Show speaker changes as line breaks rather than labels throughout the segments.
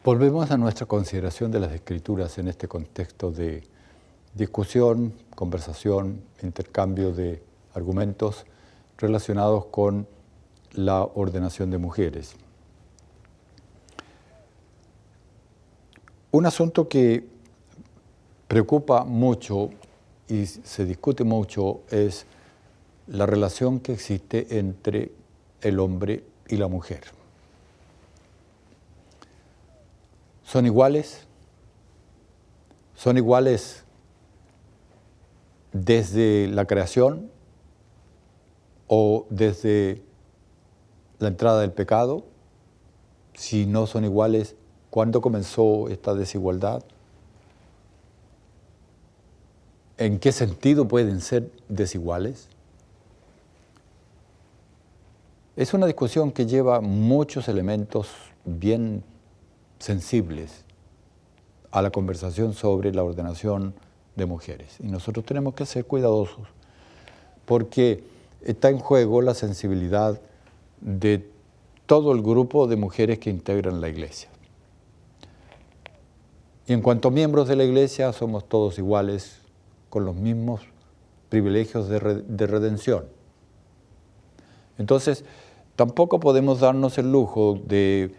Volvemos a nuestra consideración de las Escrituras en este contexto de discusión, conversación, intercambio de argumentos relacionados con la ordenación de mujeres. Un asunto que preocupa mucho y se discute mucho es la relación que existe entre el hombre y la mujer. ¿Son iguales? ¿Son iguales desde la creación o desde la entrada del pecado? Si no son iguales, ¿cuándo comenzó esta desigualdad? ¿En qué sentido pueden ser desiguales? Es una discusión que lleva muchos elementos bien sensibles a la conversación sobre la ordenación de mujeres. Y nosotros tenemos que ser cuidadosos porque está en juego la sensibilidad de todo el grupo de mujeres que integran la iglesia. Y en cuanto a miembros de la iglesia, somos todos iguales, con los mismos privilegios de redención. Entonces, tampoco podemos darnos el lujo de,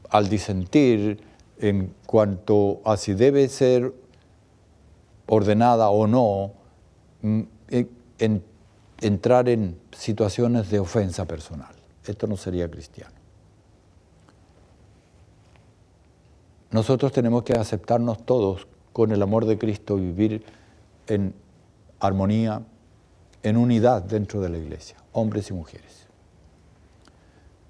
al disentir en cuanto a si debe ser ordenada o no, entrar en situaciones de ofensa personal. Esto no sería cristiano. Nosotros tenemos que aceptarnos todos con el amor de Cristo y vivir en armonía, en unidad dentro de la iglesia, hombres y mujeres.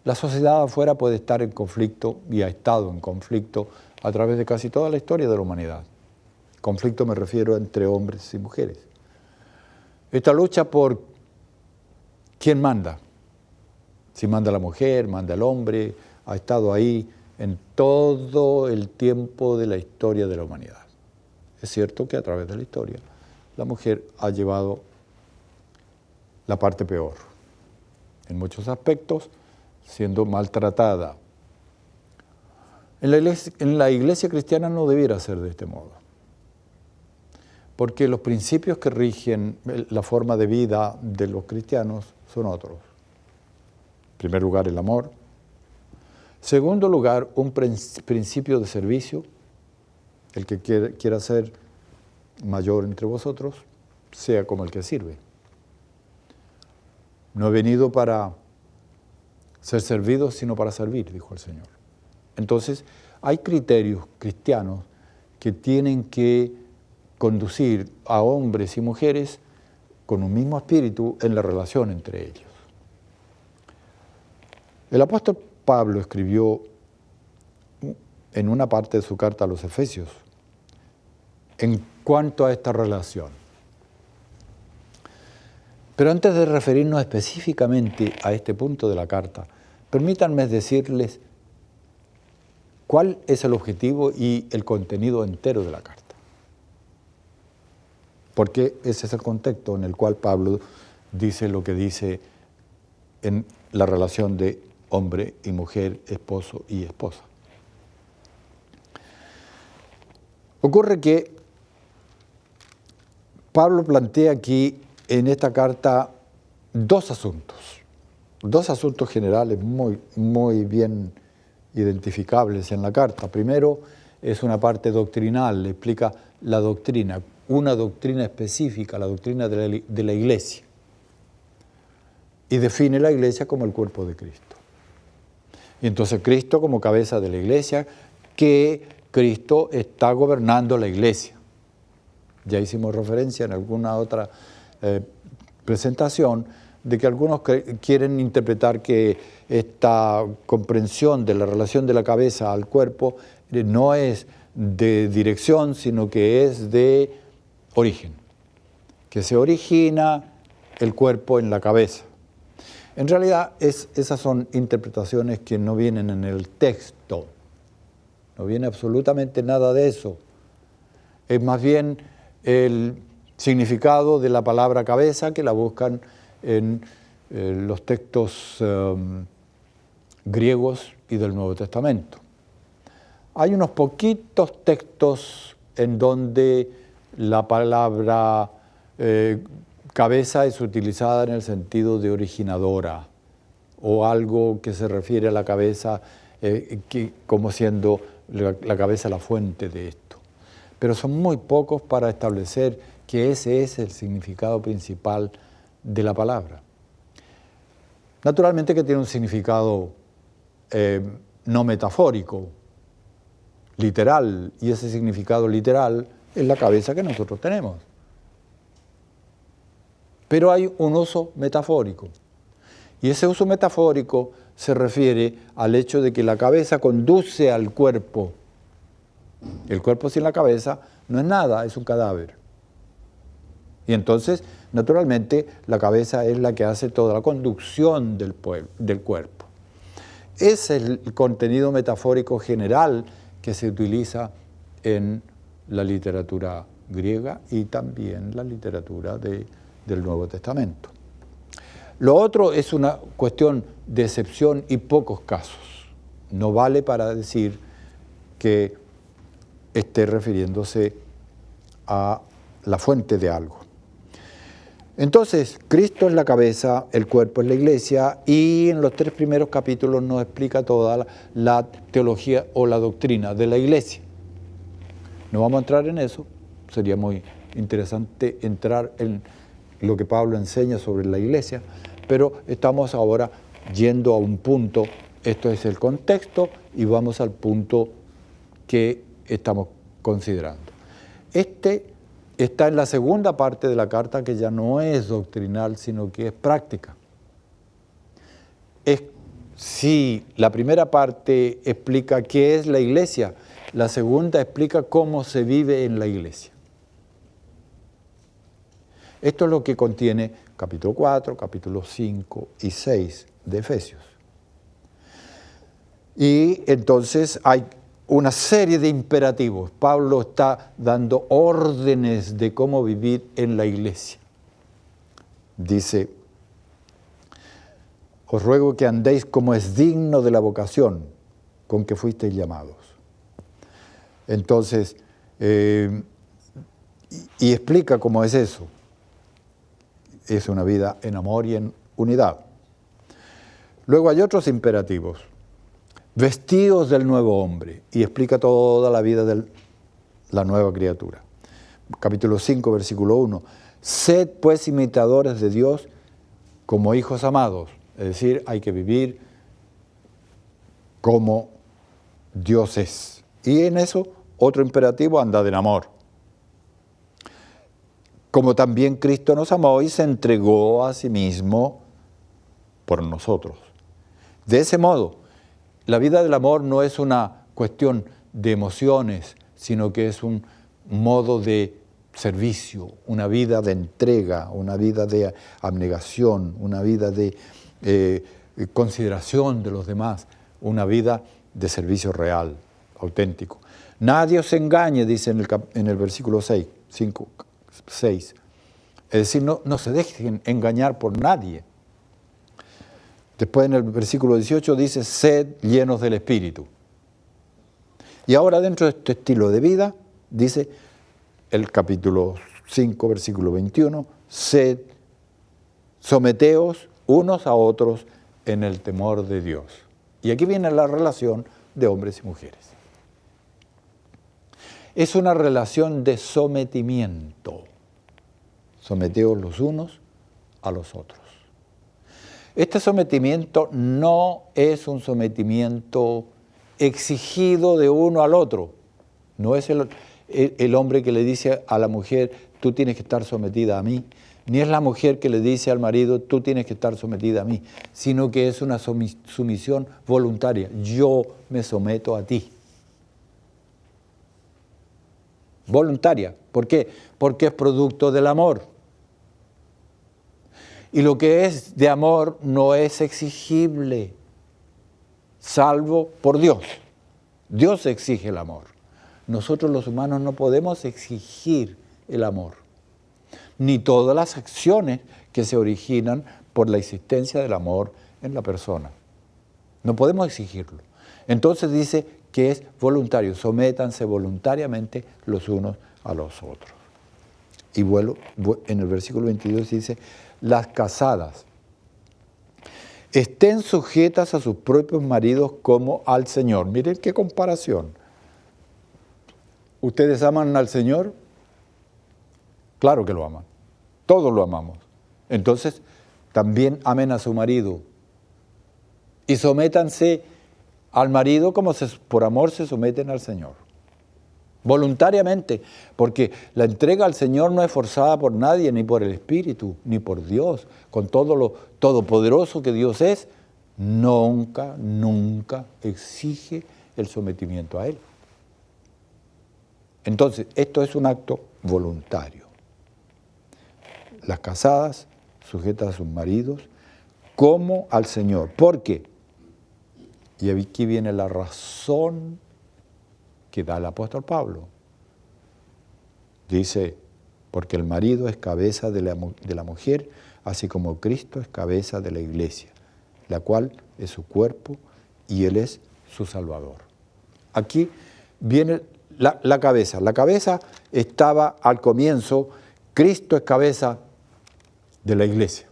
La sociedad afuera puede estar en conflicto y ha estado en conflicto a través de casi toda la historia de la humanidad. Conflicto me refiero entre hombres y mujeres. Esta lucha por quién manda, si manda la mujer, manda el hombre, ha estado ahí en todo el tiempo de la historia de la humanidad. Es cierto que a través de la historia la mujer ha llevado la parte peor, en muchos aspectos, siendo maltratada. En la iglesia cristiana no debiera ser de este modo, porque los principios que rigen la forma de vida de los cristianos son otros. En primer lugar, el amor. Segundo lugar, un principio de servicio. El que quiera ser mayor entre vosotros, sea como el que sirve. No he venido para ser servido, sino para servir, dijo el Señor. Entonces, hay criterios cristianos que tienen que conducir a hombres y mujeres con un mismo espíritu en la relación entre ellos. El apóstol Pablo escribió en una parte de su carta a los Efesios en cuanto a esta relación. Pero antes de referirnos específicamente a este punto de la carta, permítanme decirles cuál es el objetivo y el contenido entero de la carta. Porque ese es el contexto en el cual Pablo dice lo que dice en la relación de hombre y mujer, esposo y esposa. Ocurre que Pablo plantea aquí en esta carta dos asuntos generales muy bien identificables en la carta. Primero, es una parte doctrinal, le explica la doctrina, una doctrina específica, la doctrina de la iglesia, y define la iglesia como el cuerpo de Cristo. Y entonces Cristo como cabeza de la iglesia, que Cristo está gobernando la iglesia. Ya hicimos referencia en alguna otra presentación de que algunos quieren interpretar que esta comprensión de la relación de la cabeza al cuerpo no es de dirección, sino que es de origen, que se origina el cuerpo en la cabeza. En realidad, esas son interpretaciones que no vienen en el texto, no viene absolutamente nada de eso. Es más bien el significado de la palabra cabeza que la buscan en los textos griegos y del Nuevo Testamento. Hay unos poquitos textos en donde la palabra cabeza es utilizada en el sentido de originadora, o algo que se refiere a la cabeza como siendo la cabeza la fuente de esto. Pero son muy pocos para establecer que ese es el significado principal de la palabra. Naturalmente que tiene un significado no metafórico, literal, y ese significado literal es la cabeza que nosotros tenemos. Pero hay un uso metafórico, y ese uso metafórico se refiere al hecho de que la cabeza conduce al cuerpo. El cuerpo sin la cabeza no es nada, es un cadáver. Y entonces, naturalmente, la cabeza es la que hace toda la conducción del cuerpo. Ese es el contenido metafórico general que se utiliza en la literatura griega y también la literatura del Nuevo Testamento. Lo otro es una cuestión de excepción y pocos casos. No vale para decir que esté refiriéndose a la fuente de algo. Entonces, Cristo es la cabeza, el cuerpo es la iglesia, y en los 3 primeros capítulos nos explica toda la teología o la doctrina de la iglesia. No vamos a entrar en eso, sería muy interesante entrar en lo que Pablo enseña sobre la iglesia, pero estamos ahora yendo a un punto, esto es el contexto, y vamos al punto que estamos considerando. Este está en la segunda parte de la carta, que ya no es doctrinal, sino que es práctica. Si la primera parte explica qué es la iglesia, la segunda explica cómo se vive en la iglesia. Esto es lo que contiene capítulo 4, capítulos 5 y 6 de Efesios. Y entonces hay una serie de imperativos. Pablo está dando órdenes de cómo vivir en la iglesia. Dice: os ruego que andéis como es digno de la vocación con que fuisteis llamados. Entonces, y explica cómo es eso. Es una vida en amor y en unidad. Luego hay otros imperativos. Vestidos del nuevo hombre, y explica toda la vida de la nueva criatura. Capítulo 5, versículo 1. Sed pues imitadores de Dios como hijos amados. Es decir, hay que vivir como Dios es. Y en eso, otro imperativo, andad en amor. Como también Cristo nos amó y se entregó a sí mismo por nosotros. De ese modo, la vida del amor no es una cuestión de emociones, sino que es un modo de servicio, una vida de entrega, una vida de abnegación, una vida de consideración de los demás, una vida de servicio real, auténtico. Nadie os engañe, dice en el versículo 6. Es decir, no se dejen engañar por nadie. Después en el versículo 18 dice: sed llenos del Espíritu. Y ahora dentro de este estilo de vida, dice el capítulo 5, versículo 21, someteos unos a otros en el temor de Dios. Y aquí viene la relación de hombres y mujeres. Es una relación de sometimiento. Someteos los unos a los otros. Este sometimiento no es un sometimiento exigido de uno al otro. No es el hombre que le dice a la mujer: tú tienes que estar sometida a mí. Ni es la mujer que le dice al marido: tú tienes que estar sometida a mí. Sino que es una sumisión voluntaria. Yo me someto a ti. Voluntaria. ¿Por qué? Porque es producto del amor. Y lo que es de amor no es exigible, salvo por Dios. Dios exige el amor. Nosotros los humanos no podemos exigir el amor, ni todas las acciones que se originan por la existencia del amor en la persona. No podemos exigirlo. Entonces dice que es voluntario. Sométanse voluntariamente los unos a los otros. Y en el versículo 22 dice, las casadas estén sujetas a sus propios maridos como al Señor. Miren qué comparación. ¿Ustedes aman al Señor? Claro que lo aman. Todos lo amamos. Entonces, también amen a su marido. Y sométanse al marido como por amor se someten al Señor. Voluntariamente, porque la entrega al Señor no es forzada por nadie, ni por el Espíritu, ni por Dios. Con todo lo todopoderoso que Dios es, nunca exige el sometimiento a Él. Entonces, esto es un acto voluntario. Las casadas sujetas a sus maridos como al Señor. ¿Por qué? Y aquí viene la razón que da el apóstol Pablo. Dice, porque el marido es cabeza de la mujer, así como Cristo es cabeza de la iglesia, la cual es su cuerpo y Él es su Salvador. Aquí viene la cabeza. La cabeza estaba al comienzo, Cristo es cabeza de la iglesia.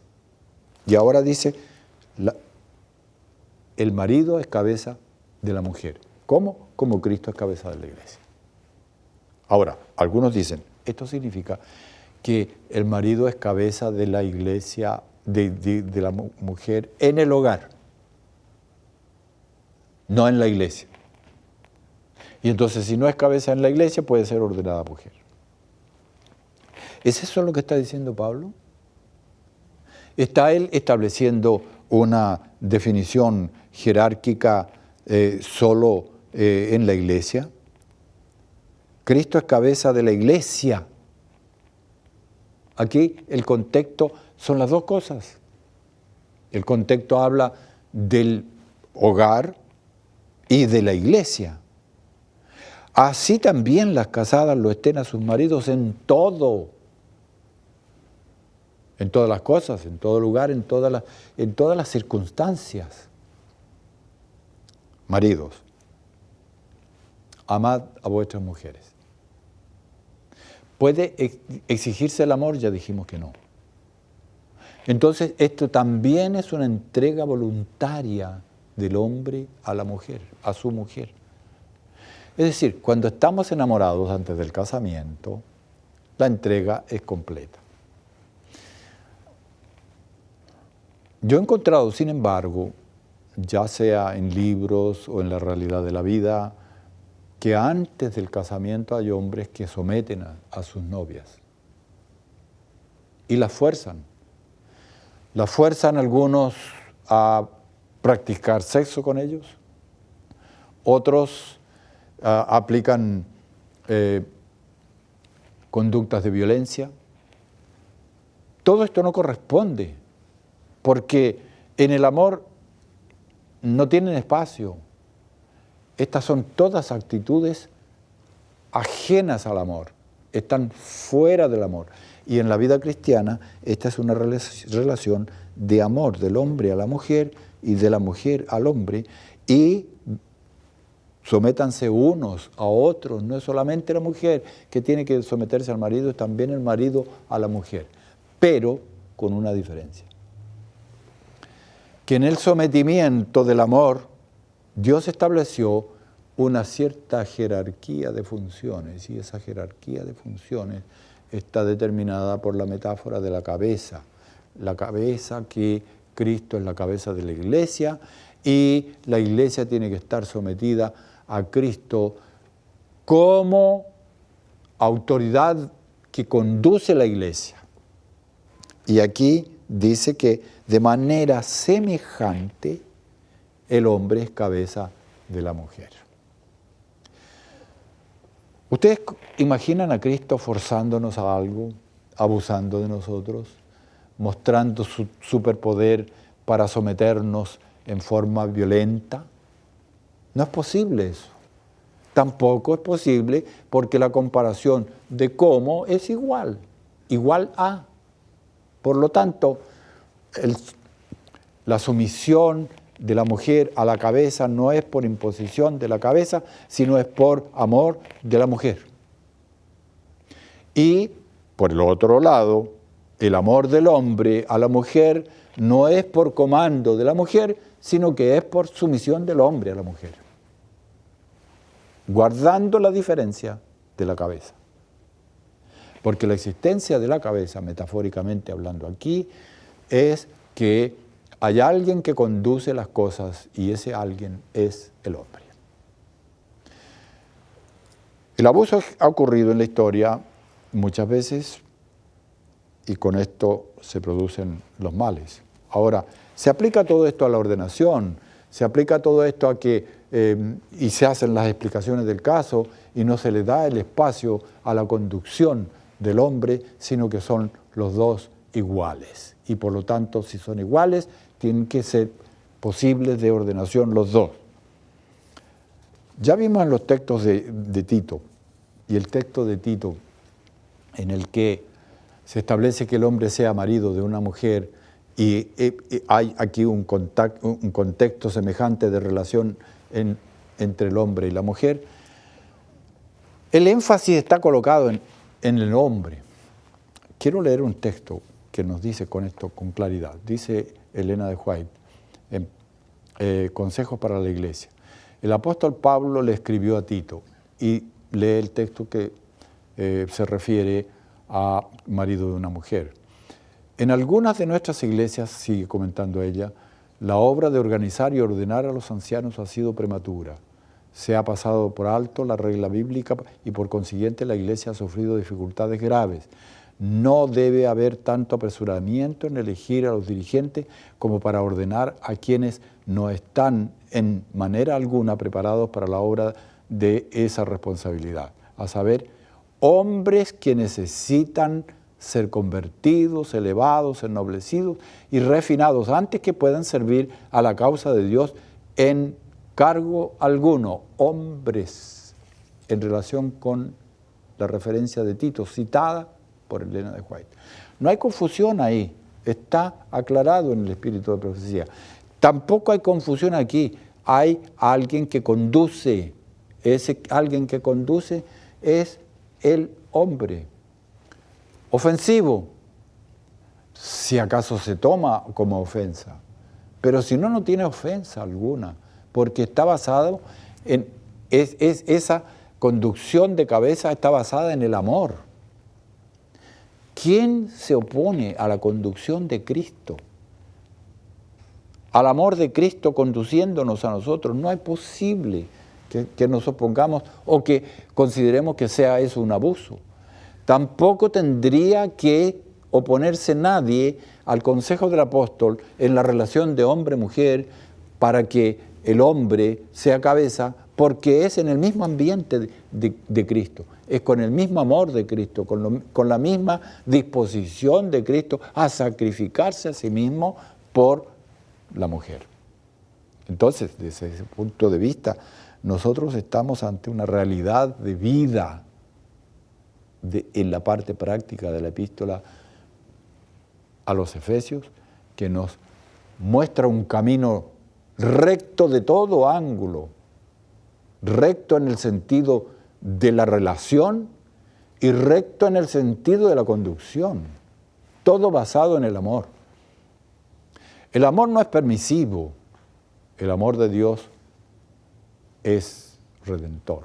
Y ahora dice, el marido es cabeza de la mujer. ¿Cómo? Como Cristo es cabeza de la iglesia. Ahora, algunos dicen, esto significa que el marido es cabeza de la iglesia, de la mujer en el hogar, no en la iglesia. Y entonces, si no es cabeza en la iglesia, puede ser ordenada mujer. ¿Es eso lo que está diciendo Pablo? ¿Está él estableciendo una definición jerárquica solo en la iglesia? Cristo es cabeza de la iglesia. Aquí el contexto son las dos cosas. El contexto habla del hogar y de la iglesia. Así también las casadas lo estén a sus maridos en todo. En todas las cosas, en todo lugar, en todas las circunstancias. Maridos, amad a vuestras mujeres. ¿Puede exigirse el amor? Ya dijimos que no. Entonces, esto también es una entrega voluntaria del hombre a la mujer, a su mujer. Es decir, cuando estamos enamorados antes del casamiento, la entrega es completa. Yo he encontrado, sin embargo, ya sea en libros o en la realidad de la vida, que antes del casamiento hay hombres que someten a sus novias y las fuerzan. Las fuerzan algunos a practicar sexo con ellos, otros aplican conductas de violencia. Todo esto no corresponde, porque en el amor no tienen espacio. Estas son todas actitudes ajenas al amor, están fuera del amor. Y en la vida cristiana, esta es una relación de amor del hombre a la mujer y de la mujer al hombre, y sométanse unos a otros. No es solamente la mujer que tiene que someterse al marido, es también el marido a la mujer, pero con una diferencia. Que en el sometimiento del amor, Dios estableció una cierta jerarquía de funciones, y esa jerarquía de funciones está determinada por la metáfora de la cabeza que Cristo es la cabeza de la iglesia, y la iglesia tiene que estar sometida a Cristo como autoridad que conduce la iglesia. Y aquí dice que de manera semejante el hombre es cabeza de la mujer. ¿Ustedes imaginan a Cristo forzándonos a algo, abusando de nosotros, mostrando su superpoder para someternos en forma violenta? No es posible eso. Tampoco es posible porque la comparación de cómo es igual a. Por lo tanto, la sumisión de la mujer a la cabeza no es por imposición de la cabeza, sino es por amor de la mujer. Y, por el otro lado, el amor del hombre a la mujer no es por comando de la mujer, sino que es por sumisión del hombre a la mujer, guardando la diferencia de la cabeza. Porque la existencia de la cabeza, metafóricamente hablando aquí, es que hay alguien que conduce las cosas y ese alguien es el hombre. El abuso ha ocurrido en la historia muchas veces y con esto se producen los males. Ahora, se aplica todo esto a la ordenación, se aplica todo esto a que, y se hacen las explicaciones del caso y no se le da el espacio a la conducción del hombre, sino que son los dos iguales. Y por lo tanto, si son iguales, tienen que ser posibles de ordenación los dos. Ya vimos en los textos de Tito, y el texto de Tito, en el que se establece que el hombre sea marido de una mujer, y hay aquí un contexto semejante de relación entre el hombre y la mujer, el énfasis está colocado en el hombre. Quiero leer un texto que nos dice con esto con claridad. Dice Elena de White, en Consejos para la Iglesia. El apóstol Pablo le escribió a Tito y lee el texto que se refiere a marido de una mujer. En algunas de nuestras iglesias, sigue comentando ella, la obra de organizar y ordenar a los ancianos ha sido prematura. Se ha pasado por alto la regla bíblica y por consiguiente la iglesia ha sufrido dificultades graves. No debe haber tanto apresuramiento en elegir a los dirigentes como para ordenar a quienes no están en manera alguna preparados para la obra de esa responsabilidad, a saber, hombres que necesitan ser convertidos, elevados, ennoblecidos y refinados antes que puedan servir a la causa de Dios en cargo alguno, hombres, en relación con la referencia de Tito, citada por Elena de White. No hay confusión ahí, está aclarado en el espíritu de profecía. Tampoco hay confusión aquí, hay alguien que conduce, ese alguien que conduce es el hombre. Ofensivo, si acaso se toma como ofensa, pero si no, no tiene ofensa alguna, porque está basado en, esa conducción de cabeza está basada en el amor. ¿Quién se opone a la conducción de Cristo? Al amor de Cristo conduciéndonos a nosotros. No es posible que nos opongamos o que consideremos que sea eso un abuso. Tampoco tendría que oponerse nadie al consejo del apóstol en la relación de hombre-mujer para que el hombre sea cabeza, porque es en el mismo ambiente de Cristo, es con el mismo amor de Cristo, con la misma disposición de Cristo a sacrificarse a sí mismo por la mujer. Entonces, desde ese punto de vista, nosotros estamos ante una realidad de vida en la parte práctica de la epístola a los Efesios, que nos muestra un camino recto de todo ángulo, recto en el sentido de la relación y recto en el sentido de la conducción, todo basado en el amor. El amor no es permisivo, el amor de Dios es redentor.